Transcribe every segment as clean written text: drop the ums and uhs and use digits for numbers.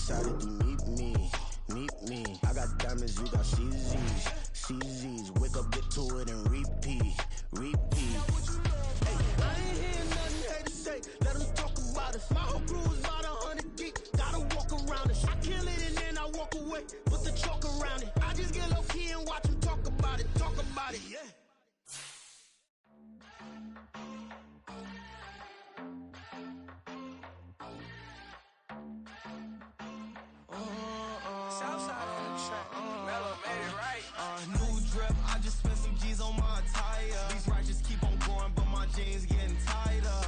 decided to meet me. I got diamonds, you got CZs. Wake up, get to it, and repeat. Hey, I ain't hearing nothing hate to say. Let them talk about us. My whole crew is about 100 deep. Gotta walk around it. I kill it and then I walk away. Put the chalk around it. I just get low key and watch them talk about it. Yeah. Southside on the track. Mellow made it right. New drip, I just spent some G's on my attire. These righteous keep on going, but my jeans getting tighter.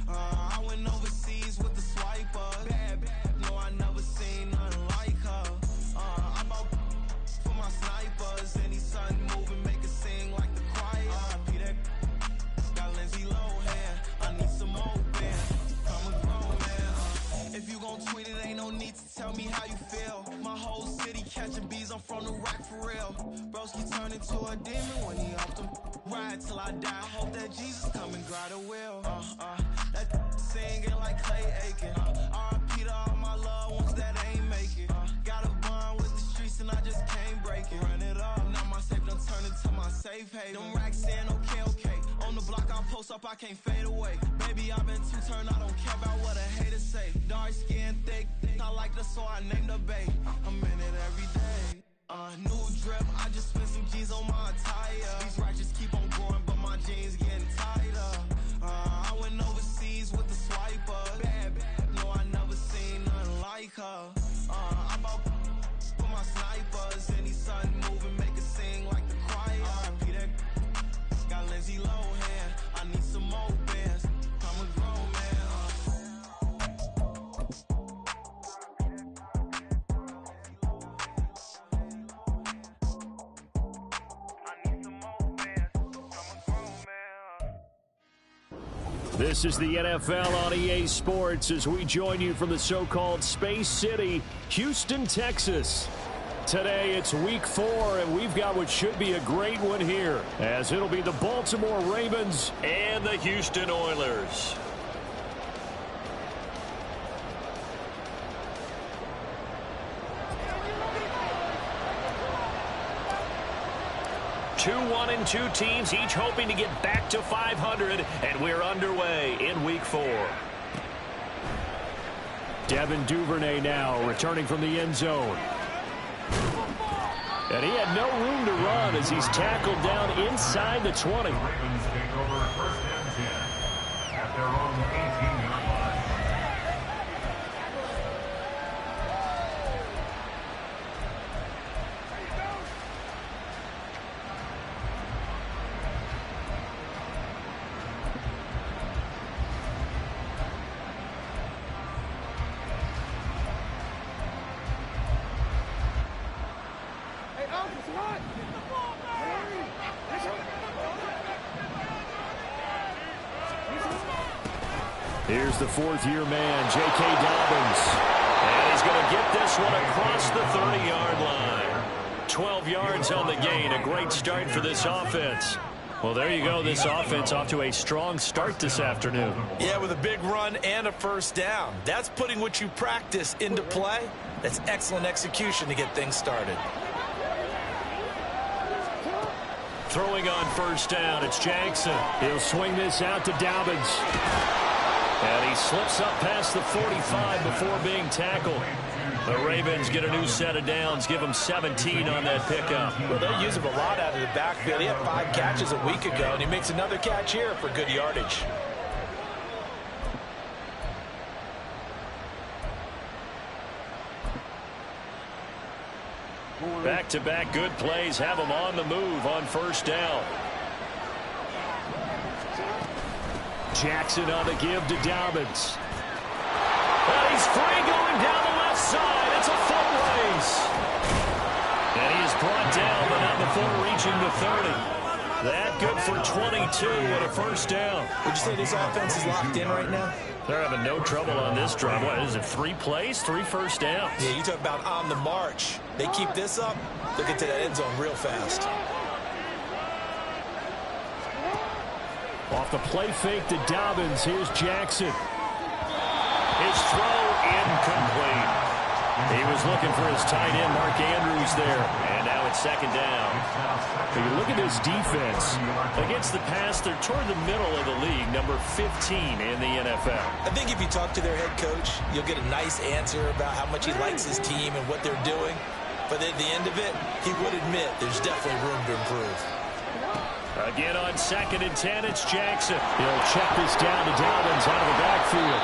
I went overseas with the swiper. Bad, no, I never seen nothing like her. I bought for my snipers. Any sun moving, make it sing like the choir. Peter got Lindsay Lohan. I need some more bands. I'm a grown man. If you gon' tweet it, ain't no need to tell me how you feel. My whole city catching bees, I'm from the rack for real. Broski turned into a demon when he off them. Ride till I die, hope that Jesus come and guide the wheel. That singing like Clay Aiken. R.I.P. to all my loved ones that ain't make it. Got a bond with the streets and I just can't break it. Run it up, now my safe done turn into my safe haven. Them racks in, okay. On the block I post up, I can't fade away. Baby, I've been too turned, I don't care about what a hater say. Dark skin, thick, I like the so I named the babe. I'm in it every day. New drip, I just spent some G's on my attire. These righteous keep on going, but my jeans getting tighter. I went overseas with the swiper. Bad, no, I never seen nothing like her. I bought for my snipers. Any sun moving, make it sing like the choir. Peter got Lindsay Lohan. I need some more bands. I'm a grown man. This is the NFL on EA Sports as we join you from the so-called Space City, Houston, Texas. Today it's week 4, and we've got what should be a great one here, as it'll be the Baltimore Ravens and the Houston Oilers. Two 1-2 teams, each hoping to get back to 500, and we're underway in week 4. Devin Duvernay now returning from the end zone. And he had no room to run as he's tackled down inside the 20. Ravens take over first and 10 at their own 18-yard line. Here's the fourth-year man, J.K. Dobbins. And he's going to get this one across the 30-yard line. 12 yards on the gain. A great start for this offense. Well, there you go. This offense off to a strong start this afternoon. Yeah, with a big run and a first down. That's putting what you practice into play. That's excellent execution to get things started. Throwing on first down, it's Jackson. He'll swing this out to Dobbins. And he slips up past the 45 before being tackled. The Ravens get a new set of downs, give them 17 on that pickup. Well, they'll use him a lot out of the backfield. He had 5 catches a week ago, and he makes another catch here for good yardage. Back-to-back good plays have him on the move on first down. Jackson on the give to Dobbins. And he's free going down the left side. It's a foot race. And he is brought down, but not before reaching the 30. That good for 22 and a first down. Would you say this offense is locked in right now? They're having no trouble on this drive. What is it, 3 plays, 3 first downs? Yeah, you talk about on the march. They keep this up, they'll get to that end zone real fast. Off the play fake to Dobbins, here's Jackson. His throw incomplete. He was looking for his tight end, Mark Andrews, there. And now it's second down. If you look at this defense, against the pass, they're toward the middle of the league, number 15 in the NFL. I think if you talk to their head coach, you'll get a nice answer about how much he likes his team and what they're doing. But at the end of it, he would admit there's definitely room to improve. Again on 2nd and 10, it's Jackson. He'll check this down to Dobbins out of the backfield.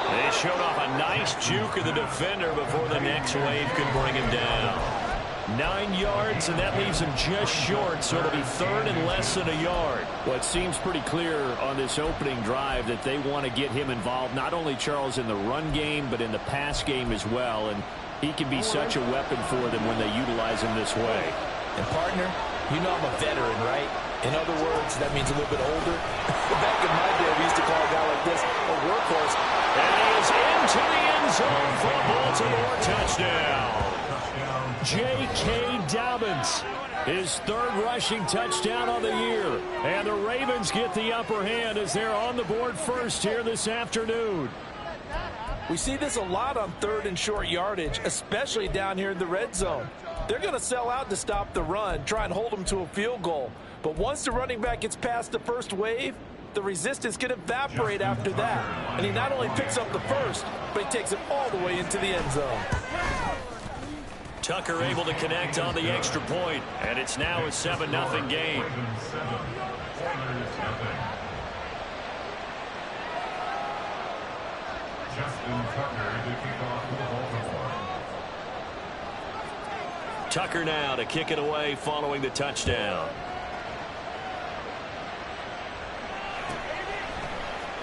They showed off a nice juke of the defender before the next wave could bring him down. 9 yards, and that leaves him just short, so it'll be third and less than a yard. Well, it seems pretty clear on this opening drive that they want to get him involved, not only, Charles, in the run game, but in the pass game as well, and he can be such a weapon for them when they utilize him this way. And, partner, you know I'm a veteran, right? In other words, that means a little bit older. Back in my day, we used to call a guy like this a workhorse. And he is into the end zone for a Baltimore touchdown. J.K. Dobbins, his third rushing touchdown of the year. And the Ravens get the upper hand as they're on the board first here this afternoon. We see this a lot on third and short yardage, especially down here in the red zone. They're going to sell out to stop the run, try and hold them to a field goal. But once the running back gets past the first wave, the resistance can evaporate after that. And he not only picks up the first, but he takes it all the way into the end zone. Tucker able to connect on the extra point, and it's now a 7-0 game. Tucker now to kick it away following the touchdown.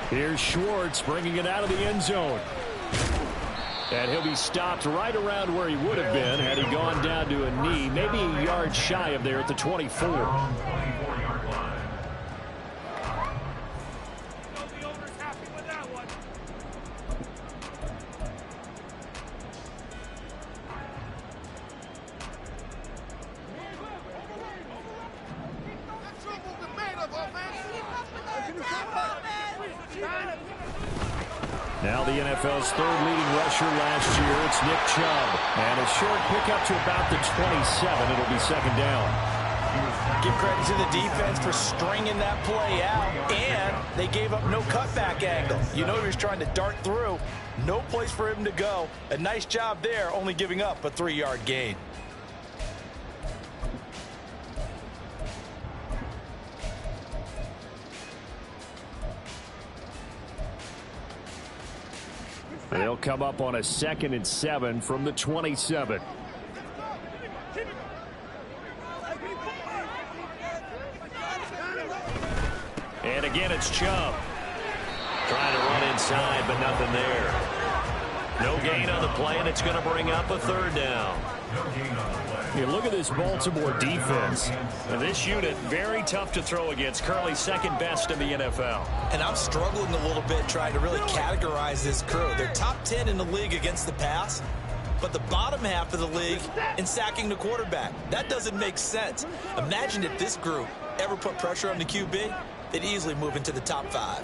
Here's Schwartz bringing it out of the end zone. And he'll be stopped right around where he would have been had he gone down to a knee, maybe a yard shy of there at the 24. Now the NFL's third leading rusher last year, it's Nick Chubb. And a short pickup to about the 27. It'll be second down. Give credit to the defense for stringing that play out, and they gave up no cutback angle. You know he was trying to dart through. No place for him to go. A nice job there, only giving up a 3-yard gain. They'll come up on a 2nd and 7 from the 27. And again, it's Chubb. Trying to run inside, but nothing there. No gain on the play, and it's going to bring up a third down. You look at this Baltimore defense. Now, this unit, very tough to throw against. Currently second best in the NFL. And I'm struggling a little bit trying to really categorize this crew. They're top 10 in the league against the pass, but the bottom half of the league in sacking the quarterback. That doesn't make sense. Imagine if this group ever put pressure on the QB, they'd easily move into the top 5.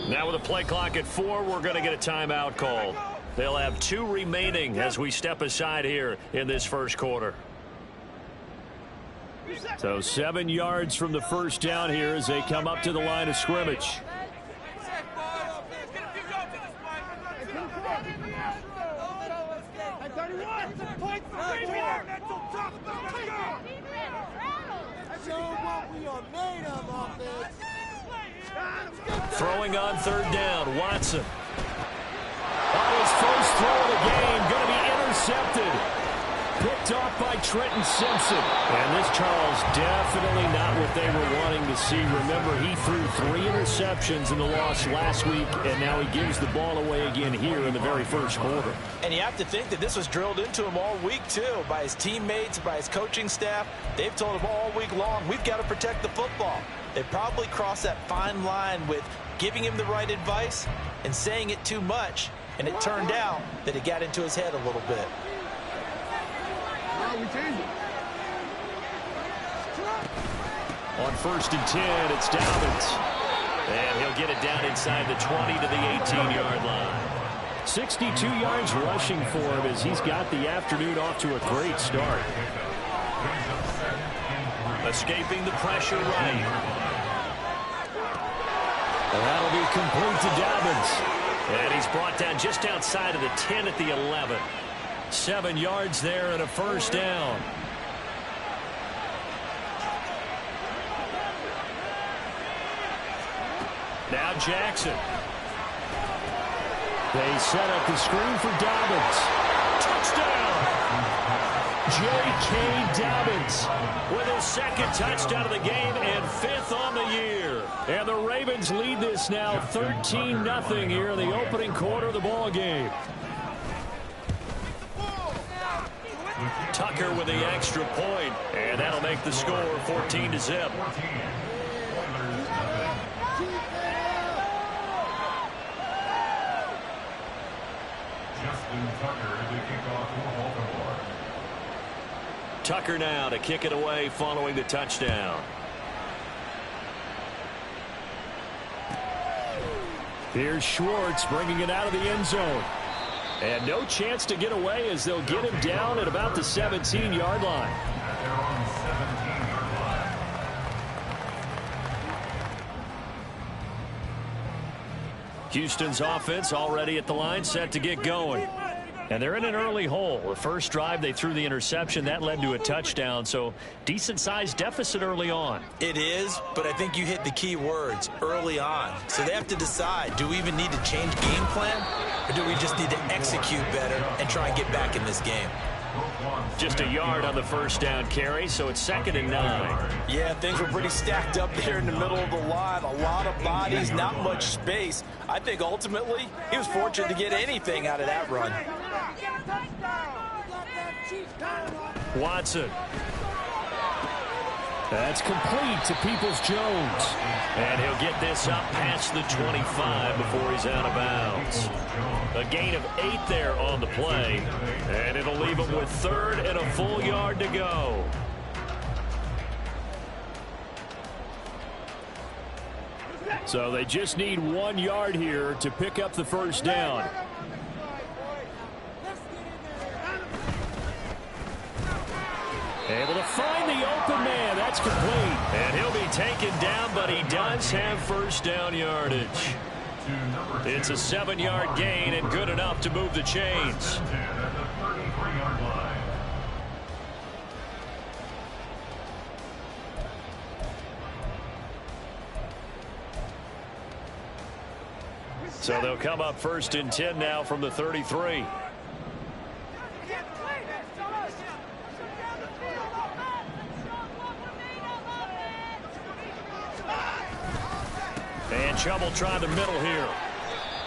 Now with a play clock at 4, we're going to get a timeout called. They'll have 2 remaining as we step aside here in this first quarter. So 7 yards from the first down here as they come up to the line of scrimmage. Throwing on third down, Watson. On his first throw of the game, going to be intercepted. Picked off by Trenton Simpson. And this, Charles, definitely not what they were wanting to see. Remember, he threw 3 interceptions in the loss last week, and now he gives the ball away again here in the very first quarter. And you have to think that this was drilled into him all week, too, by his teammates, by his coaching staff. They've told him all week long, we've got to protect the football. They probably crossed that fine line with giving him the right advice and saying it too much, and it turned out that it got into his head a little bit. We change it. On 1st and 10, it's Dobbins. And he'll get it down inside the 20 to the 18-yard line. 62 yards rushing for him as he's got the afternoon off to a great start. Escaping the pressure right. And that'll be complete to Dobbins. And he's brought down just outside of the 10 at the 11. 7 yards there and a first down. Now Jackson. They set up the screen for Dobbins. Touchdown! J.K. Dobbins with his second touchdown of the game and 5th on the year. And the Ravens lead this now 13-0 here in the opening quarter of the ball game. Tucker with the extra point, and that'll make the score 14-0. Tucker now to kick it away following the touchdown. Here's Schwartz bringing it out of the end zone. And no chance to get away as they'll get him down at about the 17-yard line. Houston's offense already at the line, set to get going. And they're in an early hole. The first drive, they threw the interception. That led to a touchdown, so decent-sized deficit early on. It is, but I think you hit the key words, early on. So they have to decide, do we even need to change game plan, or do we just need to execute better and try and get back in this game? Just a yard on the first down carry, so it's 2nd and 9. Yeah, things were pretty stacked up there in the middle of the line. A lot of bodies, not much space. I think ultimately he was fortunate to get anything out of that run. Watson. That's complete to Peoples-Jones. And he'll get this up past the 25 before he's out of bounds. A gain of 8 there on the play. And it'll leave him with 3rd and a full yard to go. So they just need 1 yard here to pick up the first down. Able to find the open man. That's complete. And he'll be taken down, but he does have first down yardage. It's a 7-yard gain and good enough to move the chains. So they'll come up 1st and 10 now from the 33. And Chubb try the middle here.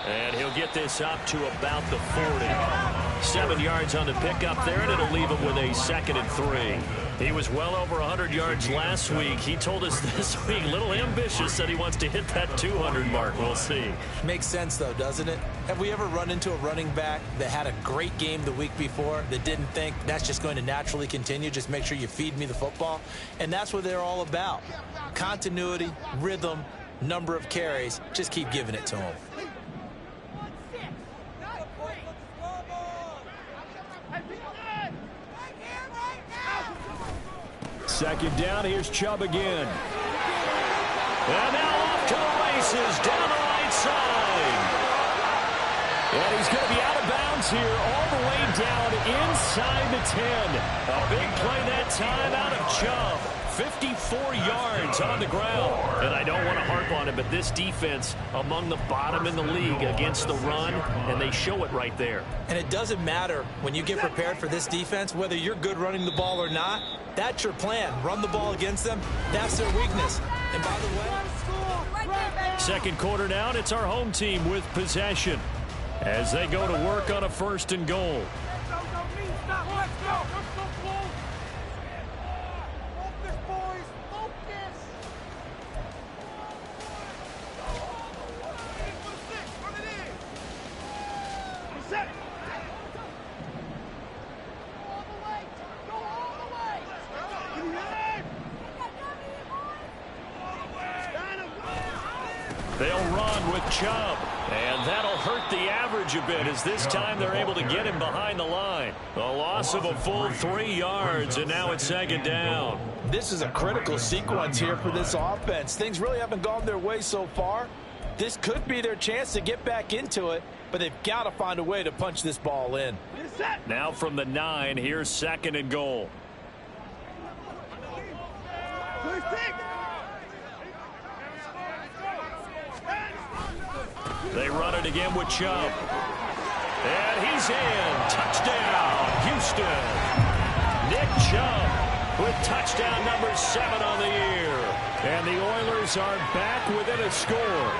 And he'll get this up to about the 40. 7 yards on the pickup there, and it'll leave him with a 2nd and 3. He was well over 100 yards last week. He told us this week, a little ambitious, that he wants to hit that 200 mark. We'll see. Makes sense, though, doesn't it? Have we ever run into a running back that had a great game the week before that didn't think that's just going to naturally continue? Just make sure you feed me the football. And that's what they're all about. Continuity, rhythm, number of carries. Just keep giving it to him. Second down, here's Chubb again. And now off to the races, down the right side. And he's going to be out of bounds here, all the way down inside the 10. A big play that time out of Chubb. 54 yards on the ground. And I don't want to harp on it, but this defense among the bottom in the league against the run, and they show it right there. And it doesn't matter when you get prepared for this defense, whether you're good running the ball or not, that's your plan. Run the ball against them. That's their weakness. And by the way, second quarter now, and it's our home team with possession as they go to work on a 1st and goal. They'll run with Chubb, and that'll hurt the average a bit as this time they're able to get him behind the line. A loss of a full 3 yards, and now it's second down. This is a critical sequence here for this offense. Things really haven't gone their way so far. This could be their chance to get back into it, but they've got to find a way to punch this ball in. Now from the 9, here's second and goal. They run it again with Chubb. And he's in. Touchdown, Houston. Nick Chubb with touchdown number 7 on the year. And the Oilers are back within a score.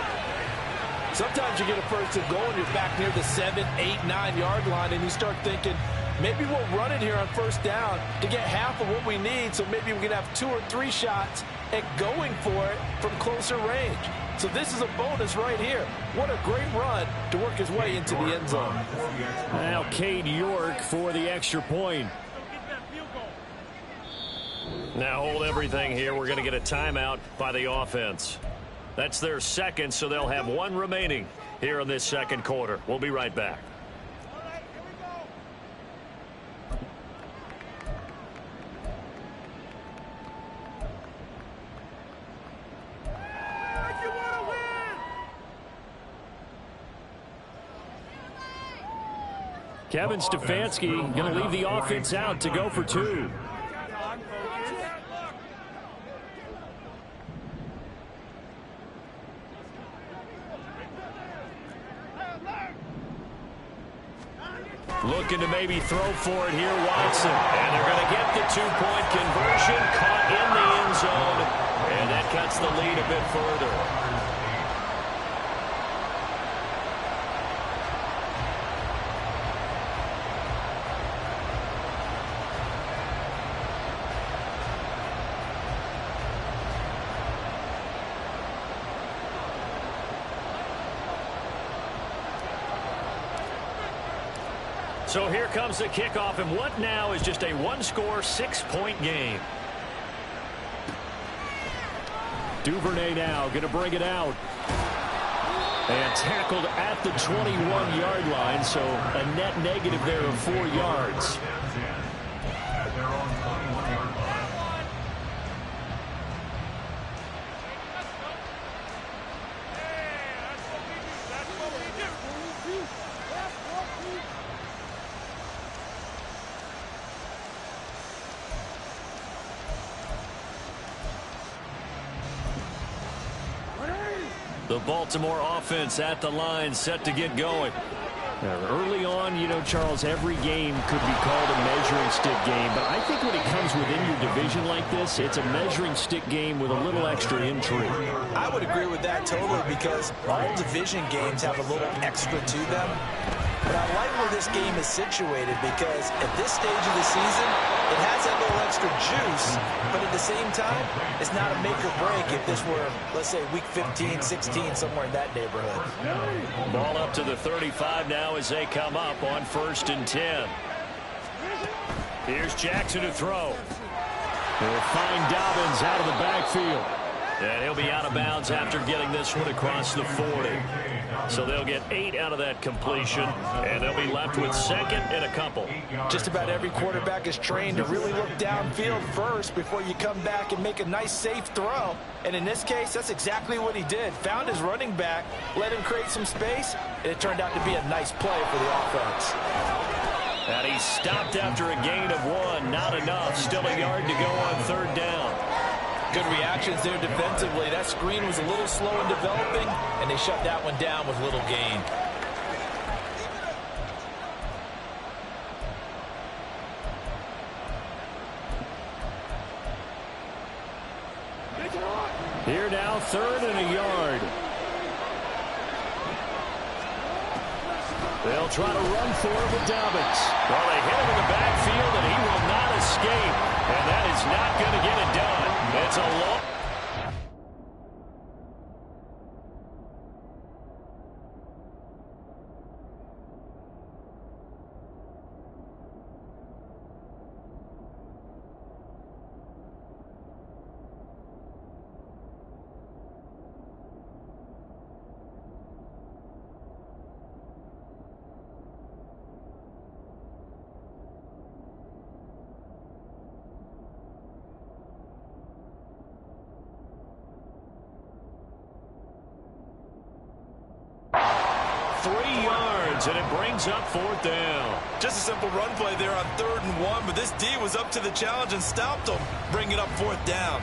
Sometimes you get a first and goal and you're back near the 7, 8, 9-yard line, and you start thinking, maybe we'll run it here on first down to get half of what we need, so maybe we can have 2 or 3 shots at going for it from closer range. So this is a bonus right here. What a great run to work his way into the end zone. Now Cade York for the extra point. Now hold everything here. We're going to get a timeout by the offense. That's their second, so they'll have 1 remaining here in this second quarter. We'll be right back. Kevin Stefanski going to leave the offense out to go for 2. Looking to maybe throw for it here, Watson. And they're going to get the 2-point conversion, caught in the end zone. And that cuts the lead a bit further. So here comes the kickoff, and what now is just a 1-score, 6-point game. Duvernay now going to bring it out. And tackled at the 21-yard line, so a net negative there of 4 yards. At their own 21-yard line. The Baltimore offense at the line, set to get going. Early on, you know, Charles, every game could be called a measuring stick game, but I think when it comes within your division like this, it's a measuring stick game with a little extra intrigue. I would agree with that totally, because all division games have a little extra to them. But I like where this game is situated, because at this stage of the season, it has that little extra juice, but at the same time, it's not a make or break if this were, let's say, week 15, 16, somewhere in that neighborhood. Ball up to the 35 now as they come up on 1st and 10. Here's Jackson to throw. They'll find Dobbins out of the backfield. And he'll be out of bounds after getting this one across the 40. So they'll get 8 out of that completion, and they'll be left with second and a couple. Just about every quarterback is trained to really look downfield first before you come back and make a nice, safe throw. And in this case, that's exactly what he did. Found his running back, let him create some space, and it turned out to be a nice play for the offense. And he stopped after a gain of 1. Not enough. Still a yard to go on 3rd down. Good reactions there defensively. That screen was a little slow in developing, and they shut that one down with little gain. Here now, 3rd and a yard. They'll try to run for it with Dobbins. Well, they hit him in the backfield, and he will not escape. And that is not going to get it done. It's a long... 3 yards, and it brings up 4th down. Just a simple run play there on 3rd and 1, but this D was up to the challenge and stopped them, bringing up 4th down.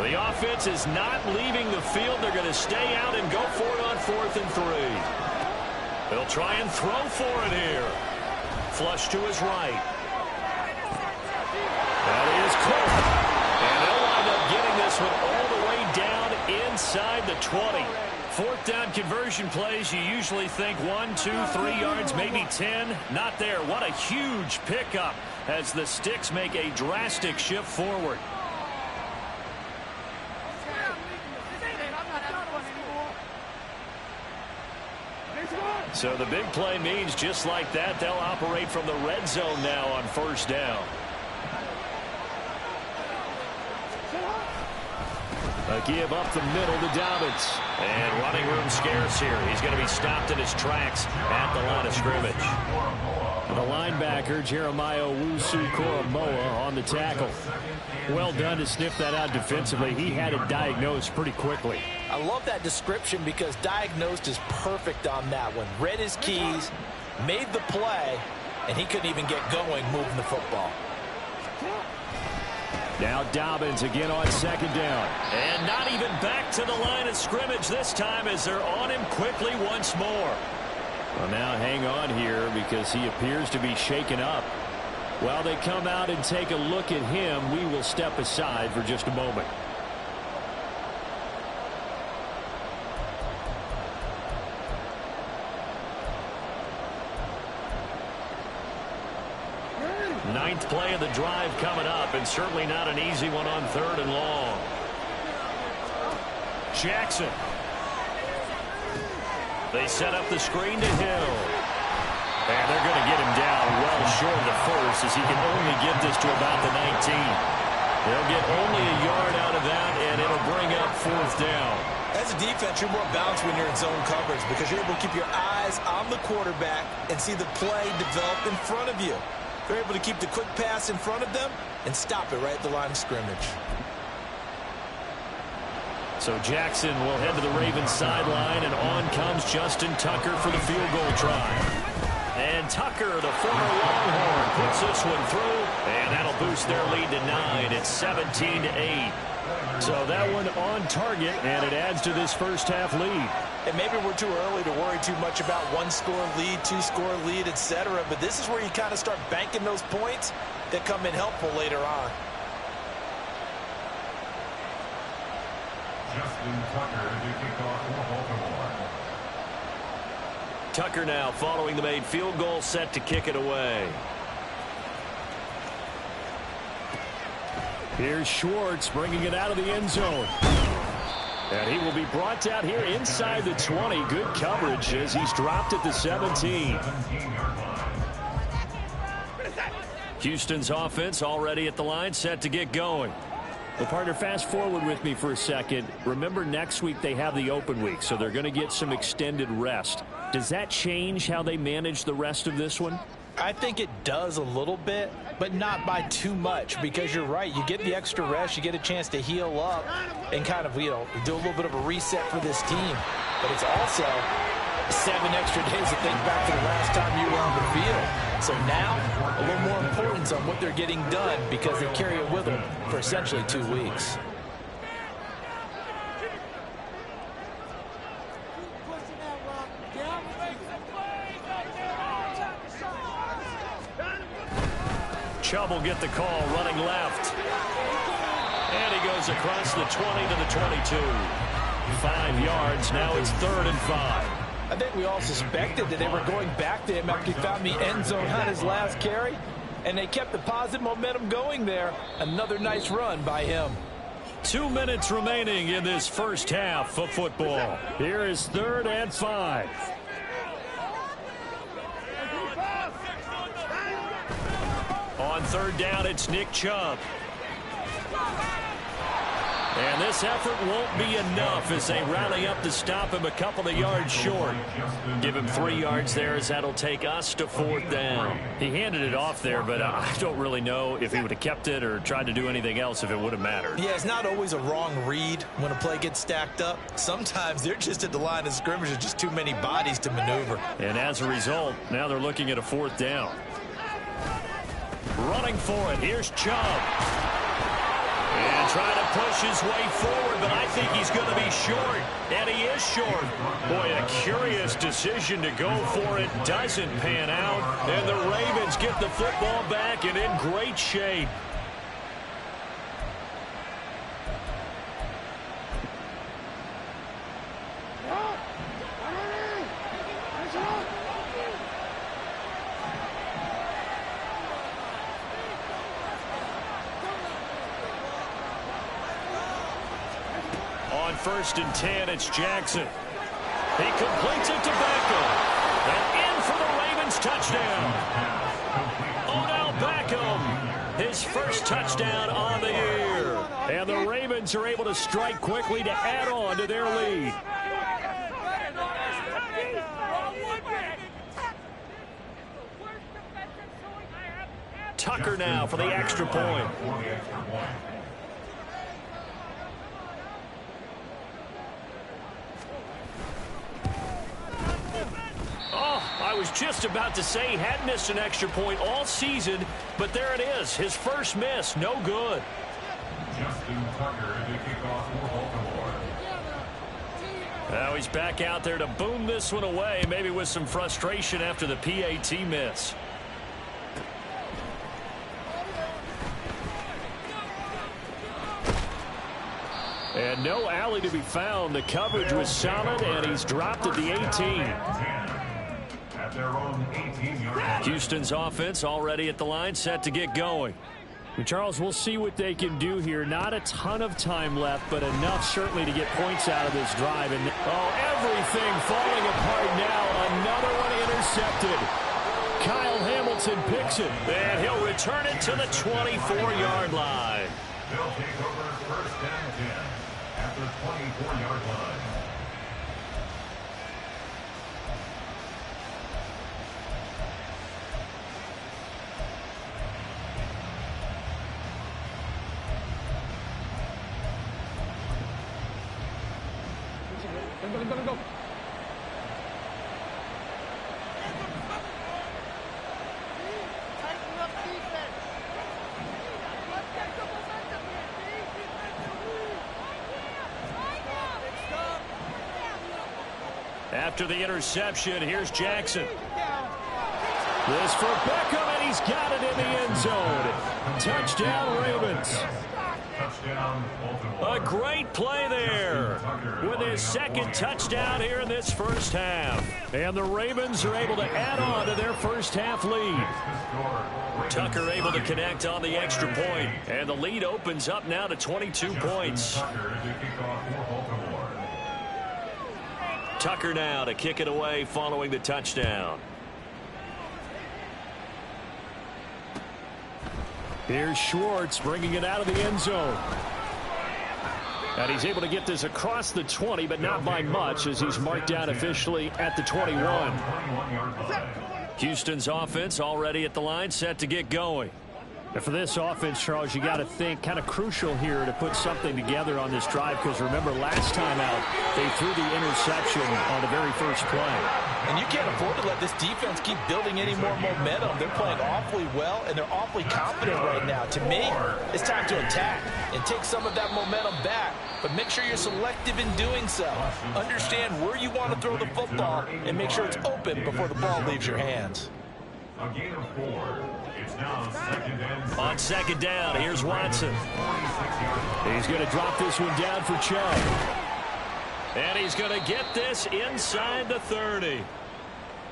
The offense is not leaving the field. They're going to stay out and go for it on 4th and 3. They'll try and throw for it here. Flush to his right. That is caught. And they'll wind up getting this one all the way down inside the 20. 4th down conversion plays, you usually think 1, 2, 3 yards, maybe 10. Not there. What a huge pickup as the Sticks make a drastic shift forward. So the big play means just like that, they'll operate from the red zone now on 1st down. A give up the middle to Dobbins. And running room scarce here. He's going to be stopped in his tracks at the line of scrimmage. The linebacker, Jeremiah Owusu-Koramoah, on the tackle. Well done to sniff that out defensively. He had it diagnosed pretty quickly. I love that description because diagnosed is perfect on that one. Read his keys, made the play, and he couldn't even get going moving the football. Now Dobbins again on 2nd down. And not even back to the line of scrimmage this time as they're on him quickly once more. Well, now hang on here because he appears to be shaken up. While they come out and take a look at him, we will step aside for just a moment. Ninth play of the drive coming up, and certainly not an easy one on 3rd and long. Jackson. They set up the screen to Hill. And they're going to get him down well short of the first as he can only get this to about the 19. They'll get only a yard out of that, and it'll bring up 4th down. As a defense, you're more balanced when you're in zone coverage because you're able to keep your eyes on the quarterback and see the play develop in front of you. They're able to keep the quick pass in front of them and stop it right at the line of scrimmage. So Jackson will head to the Ravens sideline, and on comes Justin Tucker for the field goal try. And Tucker, the former Longhorn, puts this one through, and that'll boost their lead to 9. It's 17-8. So that one on target, and it adds to this first half lead. And maybe we're too early to worry too much about 1-score lead, 2-score lead, etc. But this is where you kind of start banking those points that come in helpful later on. Justin Tucker to kick off for Baltimore. Tucker now following the made field goal, set to kick it away. Here's Schwartz bringing it out of the end zone. And he will be brought down here inside the 20. Good coverage as he's dropped at the 17. Houston's offense already at the line, set to get going. Well, partner, fast forward with me for a second. Remember, next week they have the open week, so they're going to get some extended rest. Does that change how they manage the rest of this one? I think it does a little bit, but not by too much, because you're right. You get the extra rest, you get a chance to heal up and kind of, do a little bit of a reset for this team. But it's also 7 extra days to think back to the last time you were on the field. So now, a little more importance on what they're getting done because they carry it with them for essentially 2 weeks. Chubb will get the call running left. And he goes across the 20 to the 22. 5 yards. Now it's 3rd and 5. I think we all suspected that they were going back to him after he found the end zone on his last carry. And they kept the positive momentum going there. Another nice run by him. 2 minutes remaining in this first half of football. Here is 3rd and 5. On 3rd down, it's Nick Chubb. And this effort won't be enough as they rally up to stop him a couple of yards short. Give him 3 yards there as that'll take us to 4th down. He handed it off there, but I don't really know if he would have kept it or tried to do anything else if it would have mattered. Yeah, it's not always a wrong read when a play gets stacked up. Sometimes they're just at the line of scrimmage. There's just too many bodies to maneuver. And as a result, now they're looking at a 4th down. Running for it. Here's Chubb. And trying to push his way forward, but I think he's going to be short. And he is short. Boy, a curious decision to go for it. Doesn't pan out. And the Ravens get the football back and in great shape. On 1st and 10, it's Jackson. He completes it to Beckham. And in for the Ravens touchdown. Odell Beckham, his first touchdown on the year. And the Ravens are able to strike quickly to add on to their lead. Tucker now for the extra point. I was just about to say he had missed an extra point all season, but there it is. His first miss, no good. Justin Tucker to kick off for Baltimore. Now he's back out there to boom this one away, maybe with some frustration after the PAT miss. And no alley to be found. The coverage was solid, and he's dropped at the 18. At their own 18-yard. Houston's offense already at the line, set to get going. And Charles, we'll see what they can do here. Not a ton of time left, but enough certainly to get points out of this drive. And everything falling apart now. Another one intercepted. Kyle Hamilton picks it, and he'll return it to the 24-yard line. They'll take over 1st and 10 at the 24-yard line. Go. After the interception, here's Jackson. This for Beckham, and he's got it in the end zone. Touchdown, Ravens. A great play there with his second touchdown here in this first half. And the Ravens are able to add on to their first half lead. Tucker able to connect on the extra point, and the lead opens up now to 22 points. Tucker now to kick it away following the touchdown. Here's Schwartz bringing it out of the end zone. And he's able to get this across the 20, but not by much as he's marked down officially at the 21. Houston's offense already at the line, set to get going. And for this offense, Charles, you got to think kind of crucial here to put something together on this drive, because remember last time out they threw the interception on the very first play. And you can't afford to let this defense keep building any more momentum. They're playing awfully well, and they're awfully confident right now. To me, it's time to attack and take some of that momentum back, but make sure you're selective in doing so. Understand where you want to throw the football and make sure it's open before the ball leaves your hands. A gain of 4. It's now 2nd and 6. On 2nd down, here's Watson. He's going to drop this one down for Chubb. And he's going to get this inside the 30.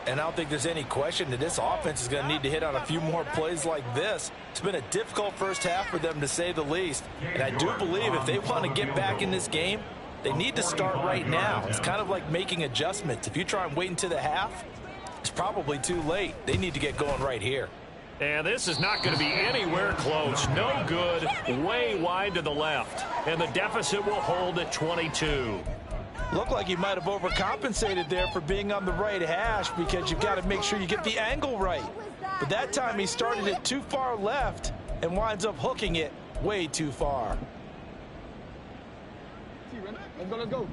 And I don't think there's any question that this offense is going to need to hit on a few more plays like this. It's been a difficult first half for them, to say the least. And I do believe if they want to get back in this game, they need to start right now. It's kind of like making adjustments. If you try and wait until the half, it's probably too late. They need to get going right here. And this is not going to be anywhere close. No good. Way wide to the left. And the deficit will hold at 22. Looked like he might have overcompensated there for being on the right hash because you've got to make sure you get the angle right. But that time he started it too far left and winds up hooking it way too far.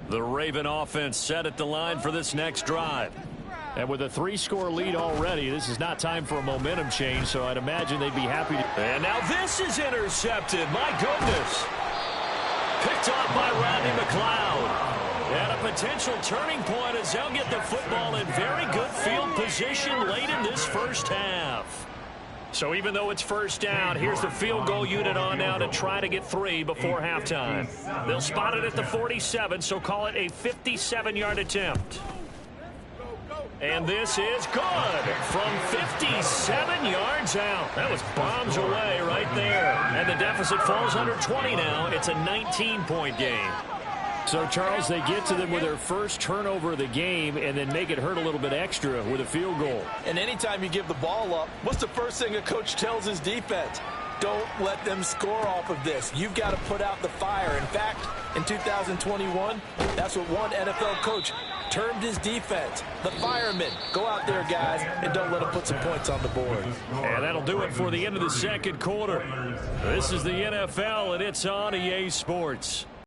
The Raven offense set at the line for this next drive. And with a 3-score lead already, this is not time for a momentum change, so I'd imagine they'd be happy to. And now this is intercepted. My goodness. Picked off by Rodney McLeod. And a potential turning point as they'll get the football in very good field position late in this first half. So even though it's first down, here's the field goal unit on now to try to get 3 before halftime. They'll spot it at the 47, so call it a 57-yard attempt. And this is good from 57 yards out. That was bombs away right there. And the deficit falls under 20 now. It's a 19-point game. So, Charles, they get to them with their first turnover of the game and then make it hurt a little bit extra with a field goal. And anytime you give the ball up, what's the first thing a coach tells his defense? Don't let them score off of this. You've got to put out the fire. In fact, in 2021, that's what one NFL coach termed his defense, the firemen. Go out there, guys, and don't let them put some points on the board. And that'll do it for the end of the second quarter. This is the NFL, and it's on EA Sports.